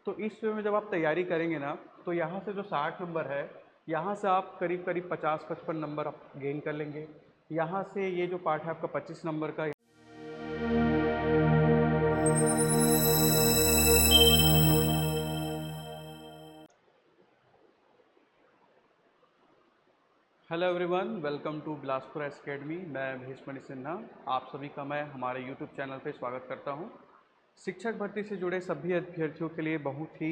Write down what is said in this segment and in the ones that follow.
तो इस वे में जब आप तैयारी करेंगे ना, तो यहाँ से जो 60 नंबर है, यहाँ से आप करीब करीब 50-55 नंबर आप गेन कर लेंगे। यहाँ से ये जो पार्ट है आपका 25 नंबर का। Hello everyone, welcome to Bilaspur academy. मैं महेश सिन्हा, आप सभी का मैं हमारे यूट्यूब चैनल पे स्वागत करता हूँ। शिक्षक भर्ती से जुड़े सभी अभ्यर्थियों के लिए बहुत ही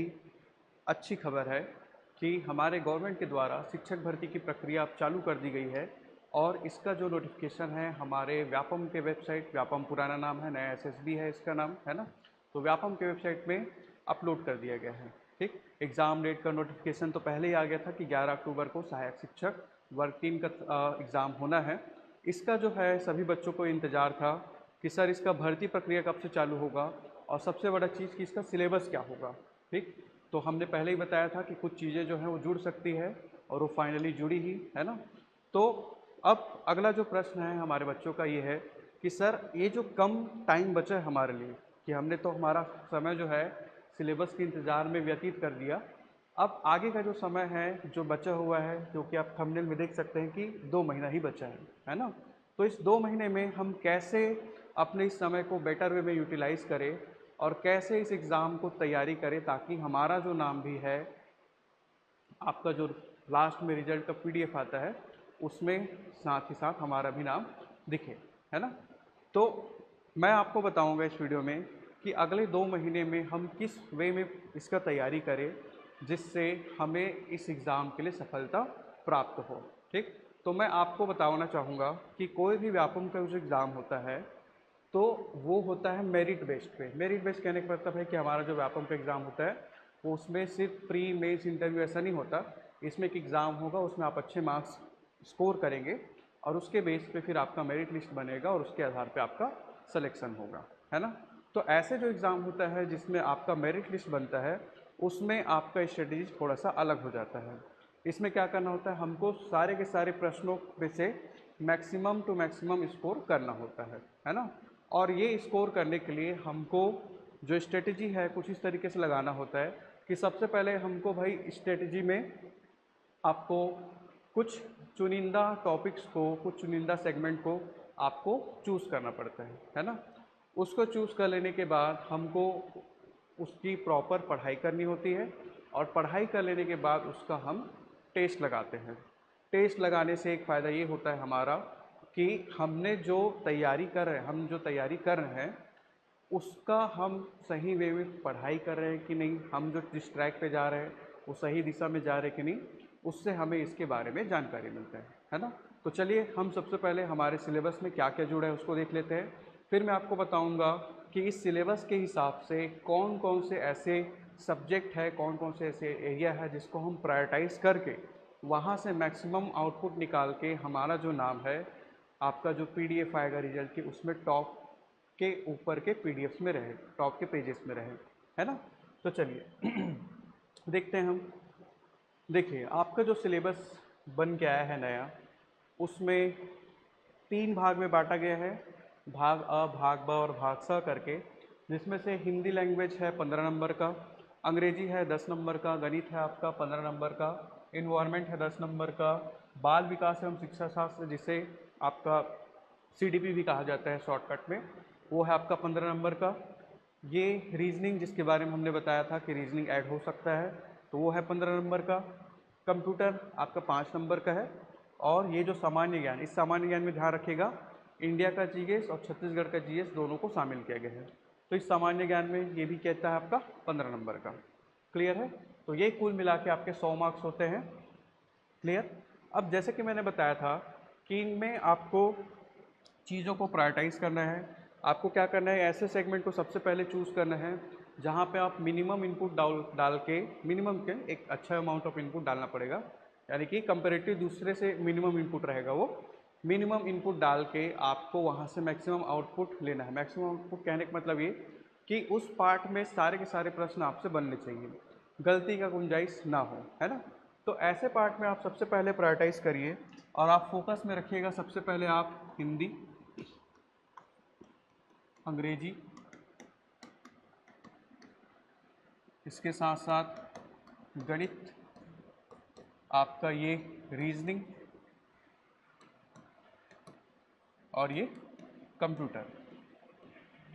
अच्छी खबर है कि हमारे गवर्नमेंट के द्वारा शिक्षक भर्ती की प्रक्रिया अब चालू कर दी गई है और इसका जो नोटिफिकेशन है हमारे व्यापम के वेबसाइट, व्यापम पुराना नाम है, नया एसएसबी है इसका नाम, है ना, तो व्यापम के वेबसाइट में अपलोड कर दिया गया है। ठीक, एग्ज़ाम डेट का नोटिफिकेशन तो पहले ही आ गया था कि 11 अक्टूबर को सहायक शिक्षक वर्ग 3 का एग्ज़ाम होना है। इसका जो है सभी बच्चों को इंतज़ार था कि सर इसका भर्ती प्रक्रिया कब से चालू होगा और सबसे बड़ा चीज़ कि इसका सिलेबस क्या होगा। ठीक, तो हमने पहले ही बताया था कि कुछ चीज़ें जो हैं वो जुड़ सकती है और वो फाइनली जुड़ी ही, है ना। तो अब अगला जो प्रश्न है हमारे बच्चों का ये है कि सर ये जो कम टाइम बचा है हमारे लिए, कि हमने तो हमारा समय जो है सिलेबस के इंतज़ार में व्यतीत कर दिया, अब आगे का जो समय है जो बचा हुआ है, जो कि आप थंबनेल में देख सकते हैं कि 2 महीना ही बचा है ना। तो इस 2 महीने में हम कैसे अपने इस समय को बेटर वे में यूटिलाइज़ करें और कैसे इस एग्ज़ाम को तैयारी करें ताकि हमारा जो नाम भी है, आपका जो लास्ट में रिजल्ट का पीडीएफ आता है उसमें साथ ही साथ हमारा भी नाम दिखे, है ना। तो मैं आपको बताऊंगा इस वीडियो में कि अगले 2 महीने में हम किस वे में इसका तैयारी करें जिससे हमें इस एग्ज़ाम के लिए सफलता प्राप्त हो। ठीक, तो मैं आपको बताना चाहूँगा कि कोई भी व्यापम का जो एग्ज़ाम होता है तो वो होता है मेरिट बेस्ड पे। मेरिट बेस्ड कहने का मतलब है कि हमारा जो व्यापम का एग्ज़ाम होता है वो उसमें सिर्फ प्री मेंस इंटरव्यू ऐसा नहीं होता। इसमें एक एग्ज़ाम होगा, उसमें आप अच्छे मार्क्स स्कोर करेंगे और उसके बेस पे फिर आपका मेरिट लिस्ट बनेगा और उसके आधार पे आपका सिलेक्शन होगा, है ना। तो ऐसे जो एग्ज़ाम होता है जिसमें आपका मेरिट लिस्ट बनता है उसमें आपका स्ट्रेटेजी थोड़ा सा अलग हो जाता है। इसमें क्या करना होता है, हमको सारे के सारे प्रश्नों में से मैक्सिमम टू मैक्सिमम स्कोर करना होता है ना। और ये स्कोर करने के लिए हमको जो स्ट्रेटजी है कुछ इस तरीके से लगाना होता है कि सबसे पहले हमको भाई स्ट्रेटजी में आपको कुछ चुनिंदा टॉपिक्स को, कुछ चुनिंदा सेगमेंट को आपको चूज़ करना पड़ता है ना। उसको चूज़ कर लेने के बाद हमको उसकी प्रॉपर पढ़ाई करनी होती है और पढ़ाई कर लेने के बाद उसका हम टेस्ट लगाते हैं। टेस्ट लगाने से एक फ़ायदा ये होता है हमारा कि हमने जो तैयारी कर रहे हैं, हम जो तैयारी कर रहे हैं उसका हम सही वे में पढ़ाई कर रहे हैं कि नहीं, हम जो जिस ट्रैक पे जा रहे हैं वो सही दिशा में जा रहे हैं कि नहीं, उससे हमें इसके बारे में जानकारी मिलता है ना। तो चलिए हम सबसे पहले हमारे सिलेबस में क्या क्या जुड़ा है उसको देख लेते हैं। फिर मैं आपको बताऊंगा कि इस सिलेबस के हिसाब से कौन कौन से ऐसे सब्जेक्ट है, कौन कौन से ऐसे एरिया है जिसको हम प्रायोरिटाइज़ करके वहाँ से मैक्सिमम आउटपुट निकाल के हमारा जो नाम है, आपका जो पीडीएफ आएगा रिजल्ट की, उसमें टॉप के ऊपर के पीडीएफ्स में रहे, टॉप के पेजेस में रहे, है ना। तो चलिए देखते हैं हम। देखिए आपका जो सिलेबस बन के आया है नया, उसमें 3 भाग में बांटा गया है, भाग अ, भाग ब और भाग स करके, जिसमें से हिंदी लैंग्वेज है 15 नंबर का, अंग्रेजी है 10 नंबर का, गणित है आपका 15 नंबर का, इन्वायरमेंट है 10 नंबर का, बाल विकास एवं शिक्षा शास्त्र जिसे आपका सीडीपी भी कहा जाता है शॉर्टकट में, वो है आपका 15 नंबर का। ये रीजनिंग जिसके बारे में हमने बताया था कि रीजनिंग ऐड हो सकता है, तो वो है 15 नंबर का। कंप्यूटर आपका 5 नंबर का है। और ये जो सामान्य ज्ञान, इस सामान्य ज्ञान में ध्यान रखिएगा इंडिया का जीएस और छत्तीसगढ़ का जीएस दोनों को शामिल किया गया है। तो इस सामान्य ज्ञान में ये भी कहता है आपका 15 नंबर का। क्लियर है। तो ये कुल मिला के आपके 100 मार्क्स होते हैं। क्लियर। अब जैसे कि मैंने बताया था कि इनमें आपको चीज़ों को प्रायोरिटाइज़ करना है। आपको क्या करना है, ऐसे सेगमेंट को सबसे पहले चूज़ करना है जहाँ पे आप मिनिमम इनपुट डाल के, मिनिमम के एक अच्छा अमाउंट ऑफ इनपुट डालना पड़ेगा, यानी कि कंपेरेटिव दूसरे से मिनिमम इनपुट रहेगा, वो मिनिमम इनपुट डाल के आपको वहाँ से मैक्सिमम आउटपुट लेना है। मैक्सिमम आउटपुट कहने का मतलब ये कि उस पार्ट में सारे के सारे प्रश्न आपसे बनने चाहिए, गलती का गुंजाइश ना हो, है ना। तो ऐसे पार्ट में आप सबसे पहले प्रायोरिटाइज़ करिए और आप फोकस में रखिएगा सबसे पहले आप हिंदी, अंग्रेजी, इसके साथ साथ गणित, आपका ये रीजनिंग और ये कंप्यूटर।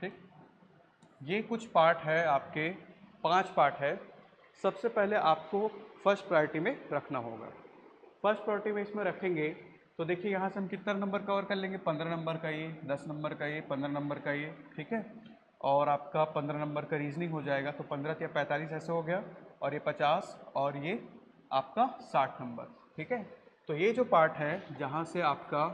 ठीक, ये कुछ पार्ट है आपके, 5 पार्ट है। सबसे पहले आपको फर्स्ट प्रायोरिटी में रखना होगा। फर्स्ट प्रायोरिटी में इसमें रखेंगे तो देखिए यहाँ से हम कितना नंबर कवर कर लेंगे, 15 नंबर का ये, 10 नंबर का ये, 15 नंबर का ये, ठीक है। और आपका 15 नंबर का रीजनिंग हो जाएगा, तो 15 या 45 ऐसे हो गया, और ये 50 और ये आपका 60 नंबर, ठीक है। तो ये जो पार्ट है जहाँ से आपका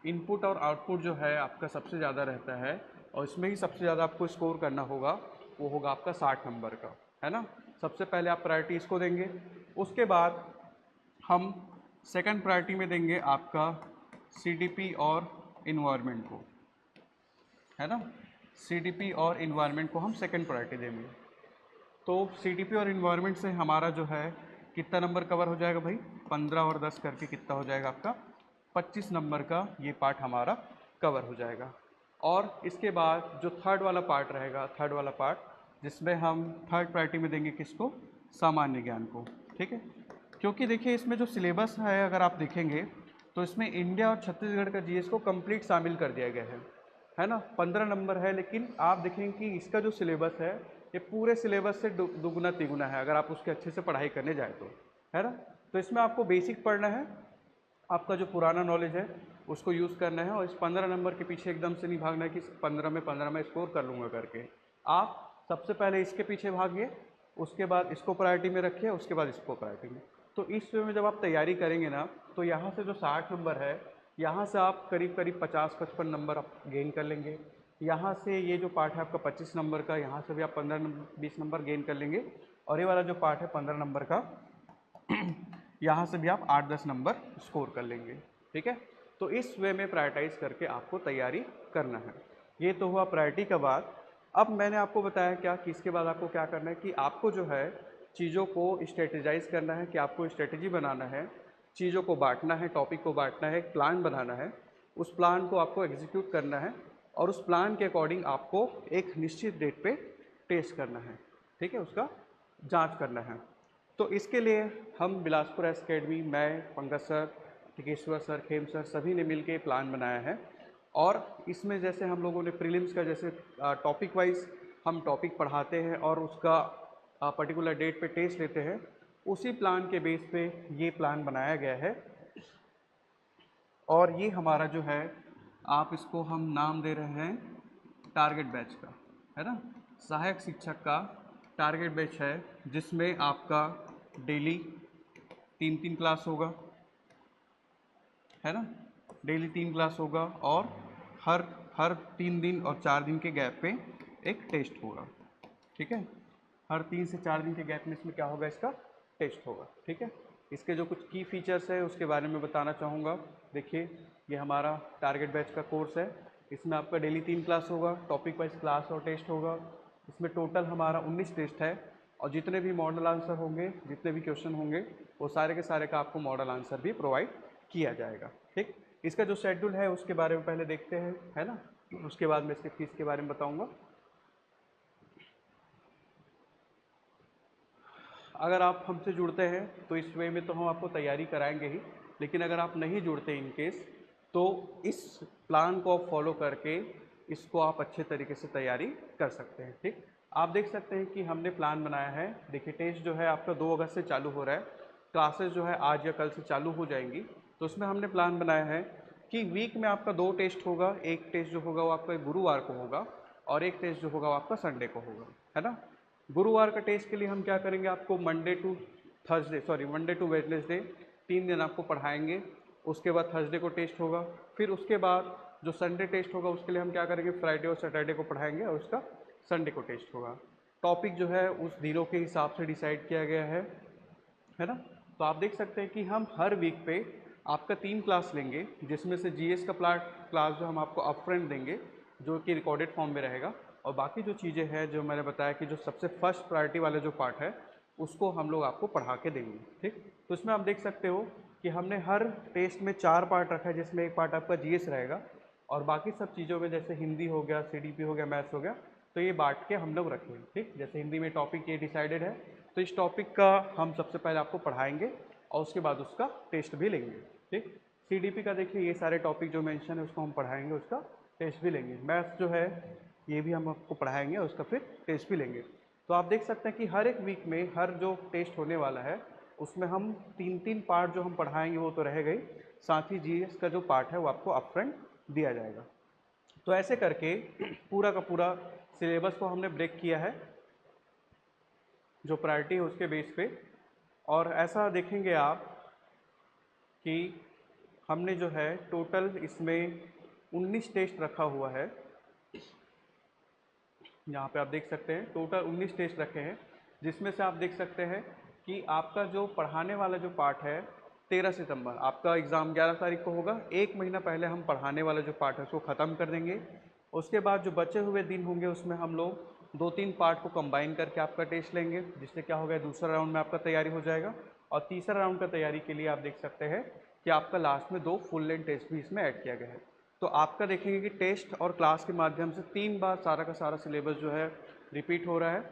इनपुट और आउटपुट जो है आपका सबसे ज़्यादा रहता है और इसमें ही सबसे ज़्यादा आपको स्कोर करना होगा, वो होगा आपका 60 नंबर का, है ना। सबसे पहले आप प्रायोरिटी इसको देंगे। उसके बाद हम सेकंड प्रायोरिटी में देंगे आपका सीडीपी और इन्वायरमेंट को, है ना। सीडीपी और इन्वायरमेंट को हम सेकंड प्रायोरिटी देंगे। तो सीडीपी और इन्वायरमेंट से हमारा जो है कितना नंबर कवर हो जाएगा भाई, 15 और 10 करके कितना हो जाएगा आपका 25 नंबर का ये पार्ट हमारा कवर हो जाएगा। और इसके बाद जो थर्ड वाला पार्ट रहेगा, थर्ड वाला पार्ट जिसमें हम थर्ड प्रायोरिटी में देंगे किसको, सामान्य ज्ञान को, ठीक है। क्योंकि देखिए इसमें जो सिलेबस है अगर आप देखेंगे तो इसमें इंडिया और छत्तीसगढ़ का जीएस को कंप्लीट शामिल कर दिया गया है ना। 15 नंबर है, लेकिन आप देखेंगे कि इसका जो सिलेबस है ये पूरे सिलेबस से दुगुना तिगुना है अगर आप उसके अच्छे से पढ़ाई करने जाए तो, है ना। तो इसमें आपको बेसिक पढ़ना है, आपका जो पुराना नॉलेज है उसको यूज़ करना है, और इस 15 नंबर के पीछे एकदम से नहीं भागना है कि 15 में स्कोर कर लूँगा करके। आप सबसे पहले इसके पीछे भागिए, उसके बाद इसको प्रायोरिटी में रखिए, उसके बाद इसको प्रायोरिटी में। तो इस वे में जब आप तैयारी करेंगे ना, तो यहाँ से जो 60 नंबर है, यहाँ से आप करीब करीब 50-55 नंबर आप गेन कर लेंगे। यहाँ से ये जो पार्ट है आपका 25 नंबर का, यहाँ से भी आप 15-20 नंबर गेन कर लेंगे। और ये वाला जो पार्ट है 15 नंबर का, यहाँ से भी आप 8-10 नंबर स्कोर कर लेंगे, ठीक है। तो इस वे में प्रायोरिटाइज करके आपको तैयारी करना है। ये तो हुआ प्रायोरिटी का बात। अब मैंने आपको बताया क्या कि इसके बाद आपको क्या करना है कि आपको जो है चीज़ों को स्ट्रेटेजाइज करना है, कि आपको स्ट्रेटेजी बनाना है, चीज़ों को बांटना है, टॉपिक को बांटना है, एक प्लान बनाना है, उस प्लान को आपको एग्जीक्यूट करना है, और उस प्लान के अकॉर्डिंग आपको एक निश्चित डेट पे टेस्ट करना है, ठीक है, उसका जांच करना है। तो इसके लिए हम बिलासपुर एकेडमी, मैं, Pankaj sir, Tikeshwar sir, Khem sir, सभी ने मिलकर प्लान बनाया है। और इसमें जैसे हम लोगों ने प्रीलिम्स का जैसे टॉपिक वाइज हम टॉपिक पढ़ाते हैं और उसका पर्टिकुलर डेट पे टेस्ट लेते हैं, उसी प्लान के बेस पे ये प्लान बनाया गया है। और ये हमारा जो है, आप इसको हम नाम दे रहे हैं टारगेट बैच का, है ना। सहायक शिक्षक का टारगेट बैच है, जिसमें आपका डेली 3-3 क्लास होगा, है ना। डेली 3 क्लास होगा, और हर हर 3 दिन और 4 दिन के गैप पे एक टेस्ट होगा, ठीक है। हर 3 से 4 दिन के गैप में इसमें क्या होगा, इसका टेस्ट होगा, ठीक है। इसके जो कुछ की फीचर्स है उसके बारे में बताना चाहूँगा। देखिए, ये हमारा टारगेट बैच का कोर्स है, इसमें आपका डेली 3 क्लास होगा, टॉपिक वाइज क्लास और टेस्ट होगा। इसमें टोटल हमारा 19 टेस्ट है, और जितने भी मॉडल आंसर होंगे, जितने भी क्वेश्चन होंगे, वो सारे के सारे का आपको मॉडल आंसर भी प्रोवाइड किया जाएगा, ठीक। इसका जो शेड्यूल है उसके बारे में पहले देखते हैं, है ना। उसके बाद मैं इसके फीस के बारे में बताऊँगा। अगर आप हमसे जुड़ते हैं तो इस वे में तो हम आपको तैयारी कराएंगे ही, लेकिन अगर आप नहीं जुड़ते इन केस, तो इस प्लान को आप फॉलो करके इसको आप अच्छे तरीके से तैयारी कर सकते हैं, ठीक। आप देख सकते हैं कि हमने प्लान बनाया है। देखिए, टेस्ट जो है आपका 2 अगस्त से चालू हो रहा है, क्लासेस जो है आज या कल से चालू हो जाएंगी। तो उसमें हमने प्लान बनाया है कि वीक में आपका 2 टेस्ट होगा। एक टेस्ट जो होगा वो आपका गुरुवार को होगा, और एक टेस्ट जो होगा वो आपका संडे को होगा, है ना। गुरुवार का टेस्ट के लिए हम क्या करेंगे, आपको मंडे टू वेडनेसडे 3 दिन आपको पढ़ाएंगे। उसके बाद थर्सडे को टेस्ट होगा, फिर उसके बाद जो संडे टेस्ट होगा उसके लिए हम क्या करेंगे, फ्राइडे और सैटरडे को पढ़ाएंगे, और उसका संडे को टेस्ट होगा। टॉपिक जो है उस दिनों के हिसाब से डिसाइड किया गया है ना। तो आप देख सकते हैं कि हम हर वीक पे आपका 3 क्लास लेंगे, जिसमें से जीएस का क्लास जो हम आपको अपफ्रंट देंगे, जो कि रिकॉर्डेड फॉर्म में रहेगा, और बाकी जो चीज़ें हैं जो मैंने बताया कि जो सबसे फर्स्ट प्रायोरिटी वाला जो पार्ट है उसको हम लोग आपको पढ़ा के देंगे, ठीक। तो इसमें आप देख सकते हो कि हमने हर टेस्ट में 4 पार्ट रखा है, जिसमें एक पार्ट आपका जीएस रहेगा, और बाकी सब चीज़ों में जैसे हिंदी हो गया, सीडीपी हो गया, मैथ्स हो गया, तो ये बांट के हम लोग रखें, ठीक। जैसे हिंदी में टॉपिक ये डिसाइडेड है, तो इस टॉपिक का हम सबसे पहले आपको पढ़ाएंगे और उसके बाद उसका टेस्ट भी लेंगे, ठीक। सीडीपी का देखिए ये सारे टॉपिक जो मेंशन है उसको हम पढ़ाएंगे, उसका टेस्ट भी लेंगे। मैथ्स जो है ये भी हम आपको पढ़ाएंगे और उसका फिर टेस्ट भी लेंगे। तो आप देख सकते हैं कि हर एक वीक में हर जो टेस्ट होने वाला है उसमें हम 3-3 पार्ट जो हम पढ़ाएंगे वो तो रह गई, साथ ही जीएस का जो पार्ट है वो आपको अपफ्रंट दिया जाएगा। तो ऐसे करके पूरा का पूरा सिलेबस को हमने ब्रेक किया है जो प्रायोरिटी है उसके बेस पे। और ऐसा देखेंगे आप कि हमने जो है टोटल इसमें 19 टेस्ट रखा हुआ है। यहाँ पे आप देख सकते हैं टोटल 19 टेस्ट रखे हैं, जिसमें से आप देख सकते हैं कि आपका जो पढ़ाने वाला जो पार्ट है 13 सितंबर आपका एग्ज़ाम 11 तारीख को होगा। एक महीना पहले हम पढ़ाने वाला जो पार्ट है उसको ख़त्म कर देंगे। उसके बाद जो बचे हुए दिन होंगे उसमें हम लोग 2-3 पार्ट को कंबाइन करके आपका टेस्ट लेंगे, जिससे क्या हो गया दूसरा राउंड में आपका तैयारी हो जाएगा। और तीसरा राउंड का तैयारी के लिए आप देख सकते हैं कि आपका लास्ट में 2 फुल लेंथ टेस्ट भी इसमें ऐड किया गया है। तो आपका देखेंगे कि टेस्ट और क्लास के माध्यम से 3 बार सारा का सारा सिलेबस जो है रिपीट हो रहा है।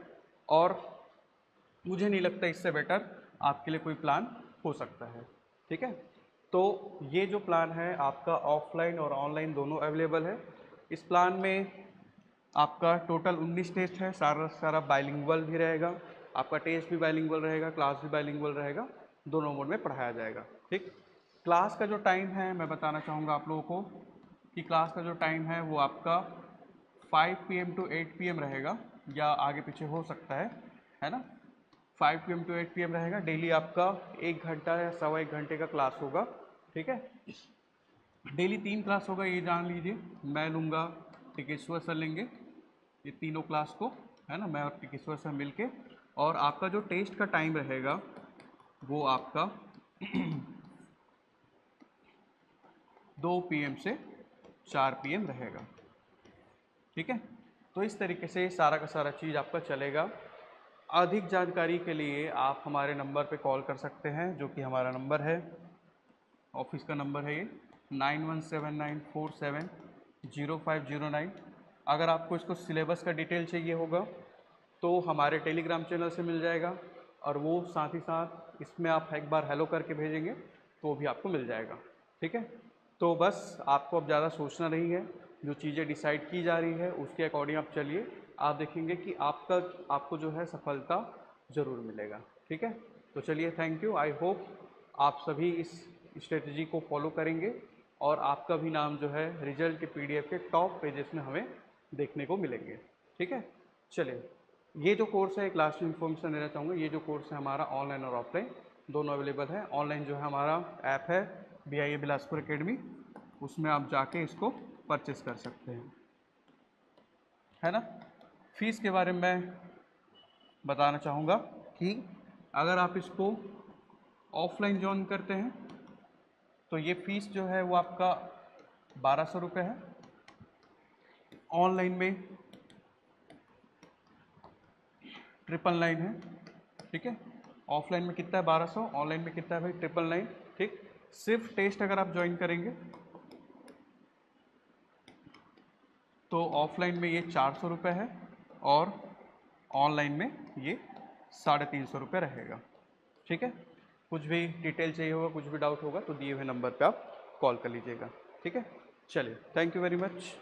और मुझे नहीं लगता इससे बेटर आपके लिए कोई प्लान हो सकता है, ठीक है। तो ये जो प्लान है आपका ऑफलाइन और ऑनलाइन दोनों अवेलेबल है। इस प्लान में आपका टोटल 19 टेस्ट है, सारा सारा बाइलिंगुअल भी रहेगा, आपका टेस्ट भी बाइलिंगुअल रहेगा, क्लास भी बाइलिंगुअल रहेगा, दोनों मोड में पढ़ाया जाएगा, ठीक। क्लास का जो टाइम है मैं बताना चाहूँगा आप लोगों को कि क्लास का जो टाइम है वो आपका 5 PM टू 8 PM रहेगा, या आगे पीछे हो सकता है ना। 5 PM टू 8 PM रहेगा। डेली आपका 1 घंटा या सवा 1 घंटे का क्लास होगा, ठीक है। डेली 3 क्लास होगा ये जान लीजिए। मैं लूँगा, टिकेश्वर सर लेंगे ये तीनों क्लास को, है ना, मैं और टिकेश्वर सर मिलके। और आपका जो टेस्ट का टाइम रहेगा वो आपका 2 PM से 4 PM रहेगा, ठीक है। तो इस तरीके से सारा का सारा चीज़ आपका चलेगा। अधिक जानकारी के लिए आप हमारे नंबर पे कॉल कर सकते हैं, जो कि हमारा नंबर है, ऑफिस का नंबर है ये 9179470509। अगर आपको इसको सिलेबस का डिटेल चाहिए होगा तो हमारे टेलीग्राम चैनल से मिल जाएगा, और वो साथ ही साथ इसमें आप एक बार हेलो करके भेजेंगे तो भी आपको मिल जाएगा, ठीक है। तो बस आपको अब ज़्यादा सोचना नहीं है, जो चीज़ें डिसाइड की जा रही है उसके अकॉर्डिंग आप चलिए, आप देखेंगे कि आपको जो है सफलता ज़रूर मिलेगा, ठीक है। तो चलिए, थैंक यू। आई होप आप सभी इस स्ट्रेटजी को फॉलो करेंगे और आपका भी नाम जो है रिजल्ट के PDF के टॉप पेजेस में हमें देखने को मिलेंगे, ठीक है। चलिए, ये जो कोर्स है, क्लास में इन्फॉर्मेशन देना चाहूँगा, ये जो कोर्स है हमारा ऑनलाइन और ऑफलाइन दोनों अवेलेबल है। ऑनलाइन जो है हमारा ऐप है BIA बिलासपुर एकेडमी, उसमें आप जाके इसको परचेस कर सकते हैं, है ना। फीस के बारे में बताना चाहूँगा कि अगर आप इसको ऑफलाइन ज्वाइन करते हैं तो ये फ़ीस जो है वो आपका 1200 रुपये है। ऑनलाइन में 999 है, ठीक है। ऑफलाइन में कितना है 1200, ऑनलाइन में कितना है भाई 999, ठीक। सिर्फ टेस्ट अगर आप ज्वाइन करेंगे तो ऑफलाइन में ये 400 रुपये है और ऑनलाइन में ये 350 रुपये रहेगा, ठीक है। कुछ भी डिटेल चाहिए होगा, कुछ भी डाउट होगा तो दिए हुए नंबर पे आप कॉल कर लीजिएगा, ठीक है। चलिए, थैंक यू वेरी मच।